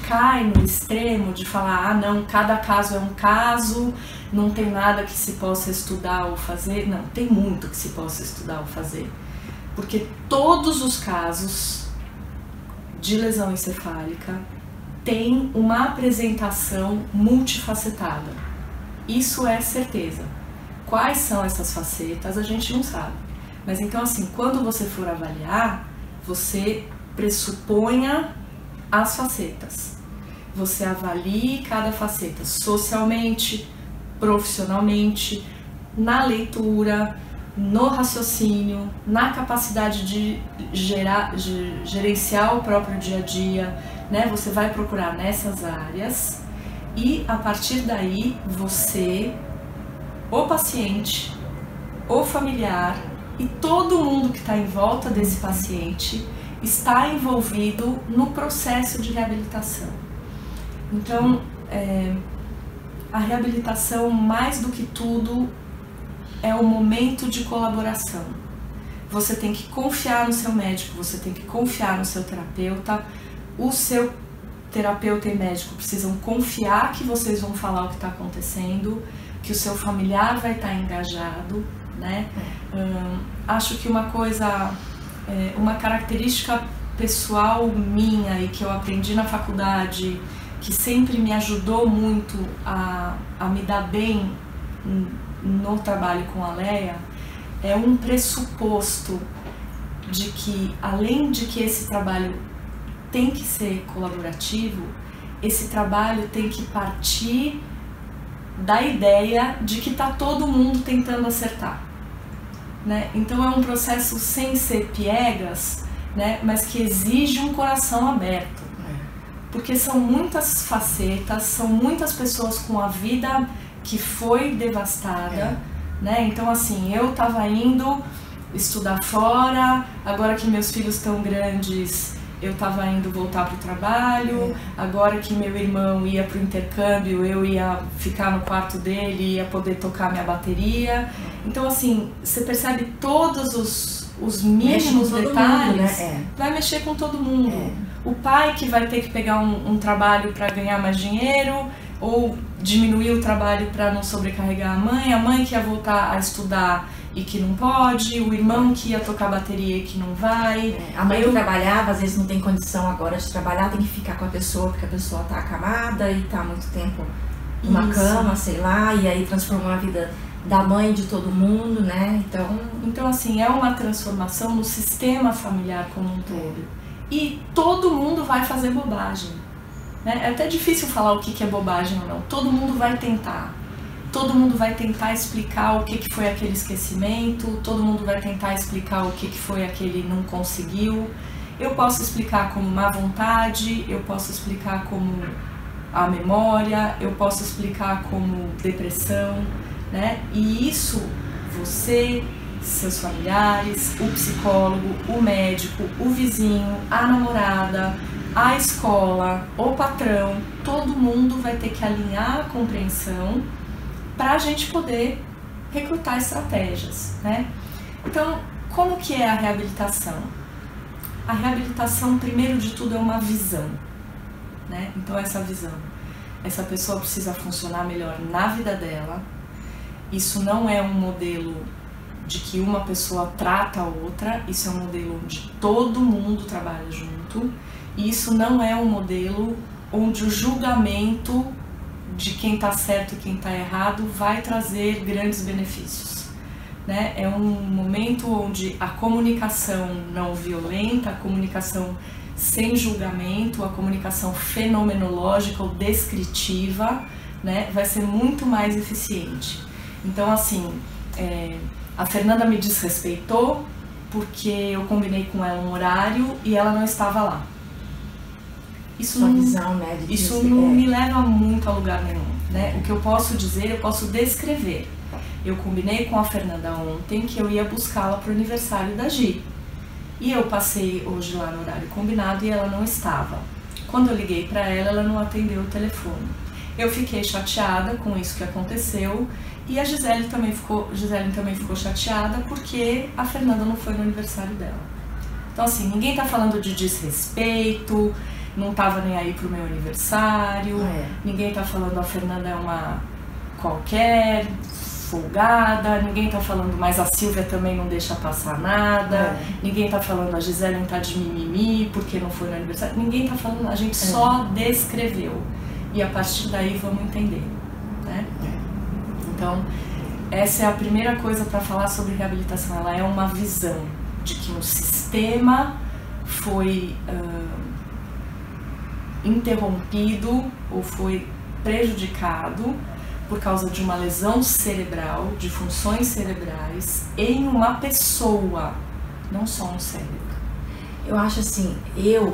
cai no extremo de falar, ah não, cada caso é um caso, não tem nada que se possa estudar ou fazer. Não, tem muito que se possa estudar ou fazer. Porque todos os casos de lesão encefálica têm uma apresentação multifacetada. Isso é certeza. Quais são essas facetas, a gente não sabe. Mas então assim, quando você for avaliar, você pressuponha as facetas. Você avalie cada faceta socialmente, profissionalmente, na leitura, no raciocínio, na capacidade de gerenciar o próprio dia a dia, né? Você vai procurar nessas áreas e a partir daí você, o paciente, o familiar e todo mundo que está em volta desse paciente está envolvido no processo de reabilitação. Então, a reabilitação, mais do que tudo, é um momento de colaboração. Você tem que confiar no seu médico, você tem que confiar no seu terapeuta, o seu terapeuta e médico precisam confiar que vocês vão falar o que está acontecendo, que o seu familiar vai estar engajado, né? Acho que uma coisa, uma característica pessoal minha e que eu aprendi na faculdade, que sempre me ajudou muito a me dar bem no trabalho com a Leia, é um pressuposto de que, além de que esse trabalho tem que ser colaborativo, esse trabalho tem que partir da ideia de que está todo mundo tentando acertar, né? Então é um processo sem ser piegas, né? Mas que exige um coração aberto, porque são muitas facetas, são muitas pessoas com a vida que foi devastada, né? Então assim, eu estava indo estudar fora, agora que meus filhos estão grandes, eu estava indo voltar para o trabalho, agora que meu irmão ia para o intercâmbio, eu ia ficar no quarto dele e ia poder tocar minha bateria. Então assim, você percebe todos os mínimos detalhes, né? Vai mexer com todo mundo. O pai que vai ter que pegar um trabalho para ganhar mais dinheiro, ou diminuir o trabalho para não sobrecarregar a mãe que ia voltar a estudar e que não pode, o irmão que ia tocar bateria e que não vai. A mãe que trabalhava, às vezes não tem condição agora de trabalhar, tem que ficar com a pessoa porque a pessoa tá acamada e tá há muito tempo numa cama, sei lá, e aí transformou a vida da mãe de todo mundo, né? Então assim, é uma transformação no sistema familiar como um todo. E todo mundo vai fazer bobagem, né? É até difícil falar o que é bobagem ou não. Todo mundo vai tentar. Todo mundo vai tentar explicar o que foi aquele esquecimento, todo mundo vai tentar explicar o que foi aquele não conseguiu. Eu posso explicar como má vontade, eu posso explicar como a memória, eu posso explicar como depressão, né? E isso, você, seus familiares, o psicólogo, o médico, o vizinho, a namorada, a escola, o patrão, todo mundo vai ter que alinhar a compreensão para a gente poder recrutar estratégias, né? Então, como que é a reabilitação? A reabilitação, primeiro de tudo, é uma visão, né? Então, essa visão, essa pessoa precisa funcionar melhor na vida dela. Isso não é um modelo de que uma pessoa trata a outra, isso é um modelo onde todo mundo trabalha junto, e isso não é um modelo onde o julgamento de quem está certo e quem está errado vai trazer grandes benefícios, né? É um momento onde a comunicação não violenta, a comunicação sem julgamento, a comunicação fenomenológica ou descritiva, né, vai ser muito mais eficiente. Então assim, a Fernanda me desrespeitou porque eu combinei com ela um horário e ela não estava lá. Isso não me leva muito a lugar nenhum, né? O que eu posso dizer, eu posso descrever. Eu combinei com a Fernanda ontem que eu ia buscá-la para o aniversário da Gi. E eu passei hoje lá no horário combinado e ela não estava. Quando eu liguei para ela, ela não atendeu o telefone. Eu fiquei chateada com isso que aconteceu e a Gisele também ficou chateada porque a Fernanda não foi no aniversário dela. Então assim, ninguém tá falando de desrespeito, não estava nem aí pro meu aniversário, ninguém tá falando a Fernanda é uma qualquer, folgada, ninguém tá falando, mas a Silvia também não deixa passar nada, ninguém tá falando a Gisele tá de mimimi porque não foi no aniversário, ninguém tá falando, a gente só descreveu e a partir daí vamos entender, né? Então, essa é a primeira coisa para falar sobre reabilitação, ela é uma visão de que um sistema foi interrompido ou foi prejudicado por causa de uma lesão cerebral, de funções cerebrais, em uma pessoa, não só no cérebro. Eu acho assim,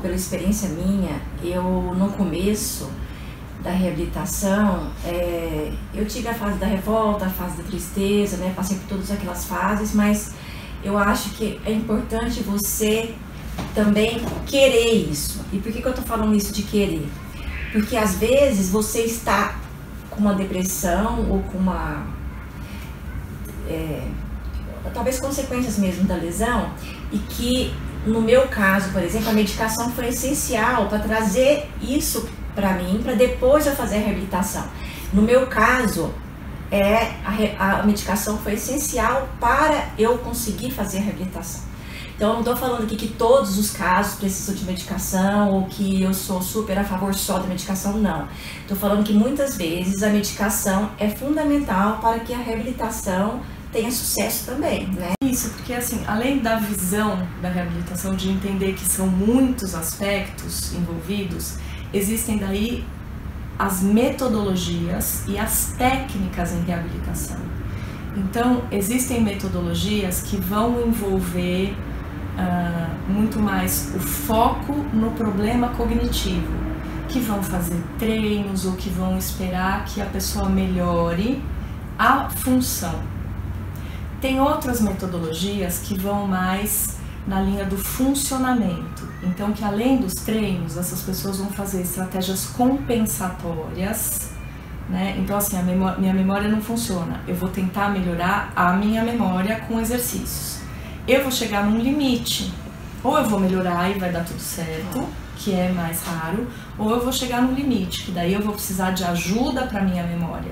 pela experiência minha, no começo da reabilitação, eu tive a fase da revolta, a fase da tristeza, né? Passei por todas aquelas fases, mas eu acho que é importante você também querer isso. E por que eu tô falando isso de querer? Porque às vezes você está com uma depressão ou com uma talvez consequências mesmo da lesão, e que no meu caso, por exemplo, a medicação foi essencial para trazer isso para mim, para depois eu fazer a reabilitação. No meu caso, a medicação foi essencial para eu conseguir fazer a reabilitação. Então, eu não estou falando aqui que todos os casos precisam de medicação ou que eu sou super a favor só da medicação, não. Estou falando que muitas vezes a medicação é fundamental para que a reabilitação tenha sucesso também, né? Isso, porque assim, além da visão da reabilitação, de entender que são muitos aspectos envolvidos, existem daí as metodologias e as técnicas em reabilitação. Então, existem metodologias que vão envolver muito mais o foco no problema cognitivo, que vão fazer treinos ou que vão esperar que a pessoa melhore a função. Tem outras metodologias que vão mais na linha do funcionamento, então que além dos treinos, essas pessoas vão fazer estratégias compensatórias, né? Então assim, minha memória não funciona, eu vou tentar melhorar a minha memória com exercícios. Eu vou chegar num limite, ou eu vou melhorar e vai dar tudo certo, que é mais raro, ou eu vou chegar no limite, que daí eu vou precisar de ajuda para minha memória.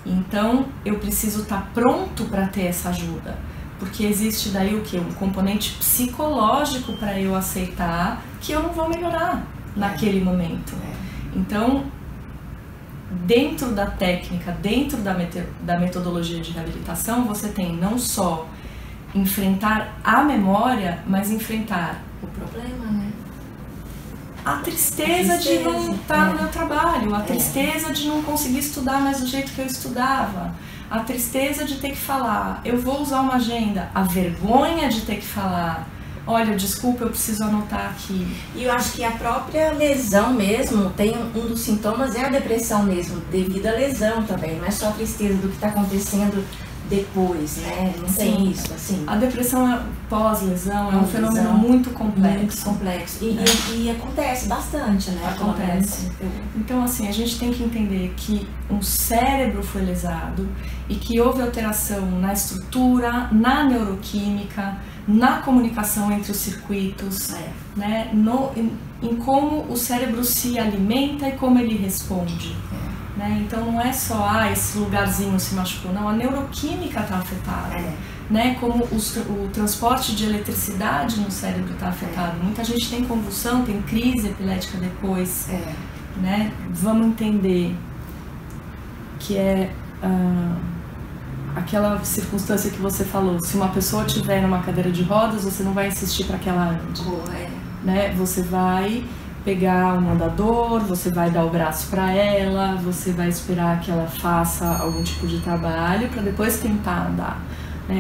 Então eu preciso estar pronto para ter essa ajuda, porque existe daí o que? Um componente psicológico para eu aceitar que eu não vou melhorar naquele momento. Então, dentro da técnica, dentro da metodologia de reabilitação, você tem não só enfrentar a memória, mas enfrentar o problema, né? A tristeza de não estar no meu trabalho, a tristeza de não conseguir estudar mais do jeito que eu estudava, a tristeza de ter que falar, eu vou usar uma agenda, a vergonha de ter que falar, olha, desculpa, eu preciso anotar aqui. E eu acho que a própria lesão mesmo, tem um dos sintomas é a depressão mesmo, devido à lesão também, não é só a tristeza do que está acontecendo depois, né? Não tem isso, assim. A depressão pós-lesão é um fenômeno muito complexo. Muito complexo. E acontece bastante, né? Acontece. Então, assim, a gente tem que entender que um cérebro foi lesado e que houve alteração na estrutura, na neuroquímica, na comunicação entre os circuitos, né? Em como o cérebro se alimenta e como ele responde. Né? Então não é só, esse lugarzinho se machucou, não, a neuroquímica está afetada, né? Como o transporte de eletricidade no cérebro está afetado. Muita gente tem convulsão, tem crise epilética depois, né? Vamos entender que é aquela circunstância que você falou, se uma pessoa estiver numa cadeira de rodas, você não vai insistir para que ela ande, né? Você vai pegar um andador, você vai dar o braço para ela, você vai esperar que ela faça algum tipo de trabalho para depois tentar andar.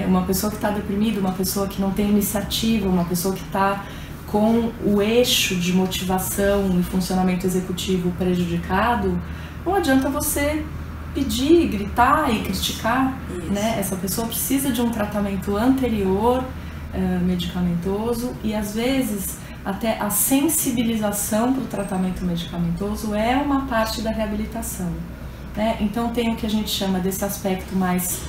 Uma pessoa que está deprimida, uma pessoa que não tem iniciativa, uma pessoa que está com o eixo de motivação e funcionamento executivo prejudicado, não adianta você pedir, gritar e criticar, né? Essa pessoa precisa de um tratamento anterior, medicamentoso, e às vezes até a sensibilização para o tratamento medicamentoso é uma parte da reabilitação, né? Então tem o que a gente chama desse aspecto mais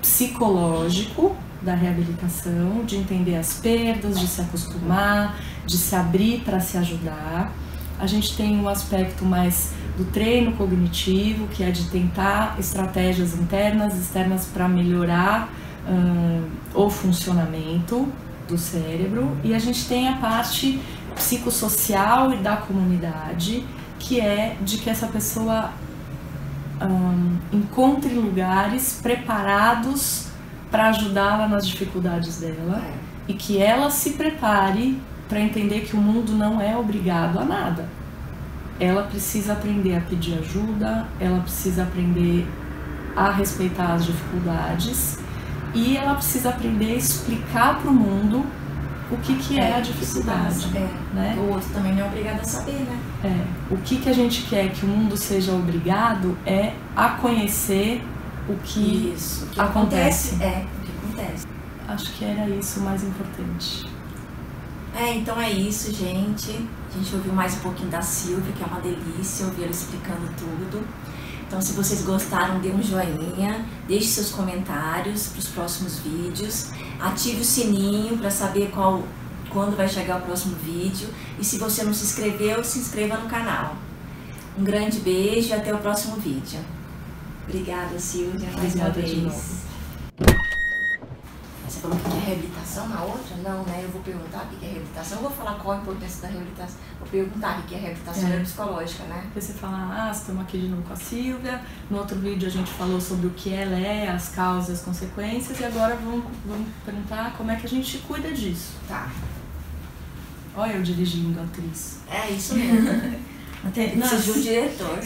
psicológico da reabilitação, de entender as perdas, de se acostumar, de se abrir para se ajudar. A gente tem um aspecto mais do treino cognitivo, que é de tentar estratégias internas e externas para melhorar o funcionamento do cérebro. E a gente tem a parte psicossocial e da comunidade, que é de que essa pessoa encontre lugares preparados para ajudá-la nas dificuldades dela e que ela se prepare para entender que o mundo não é obrigado a nada. Ela precisa aprender a pedir ajuda, ela precisa aprender a respeitar as dificuldades e ela precisa aprender a explicar para o mundo o que é a dificuldade. Né? O outro também não é obrigado a saber, né? O que a gente quer que o mundo seja obrigado é a conhecer o que acontece. O que acontece. Acho que era isso o mais importante. Então é isso, gente. A gente ouviu mais um pouquinho da Silvia, que é uma delícia ouvir ela explicando tudo. Então, se vocês gostaram, dê um joinha, deixe seus comentários para os próximos vídeos, ative o sininho para saber quando vai chegar o próximo vídeo. E se você não se inscreveu, se inscreva no canal. Um grande beijo e até o próximo vídeo. Obrigada, Silvia, mais uma vez. De novo. Você falou que é reabilitação na outra? Não, né? Eu vou perguntar o que é reabilitação. Eu vou falar qual a importância da reabilitação. Vou perguntar o que é reabilitação psicológica, né? Depois você fala, estamos aqui de novo com a Silvia. No outro vídeo a gente falou sobre o que ela é, as causas e as consequências. E agora vamos perguntar como é que a gente cuida disso. Tá. Olha eu dirigindo a atriz. É isso mesmo. Até, não, o diretor.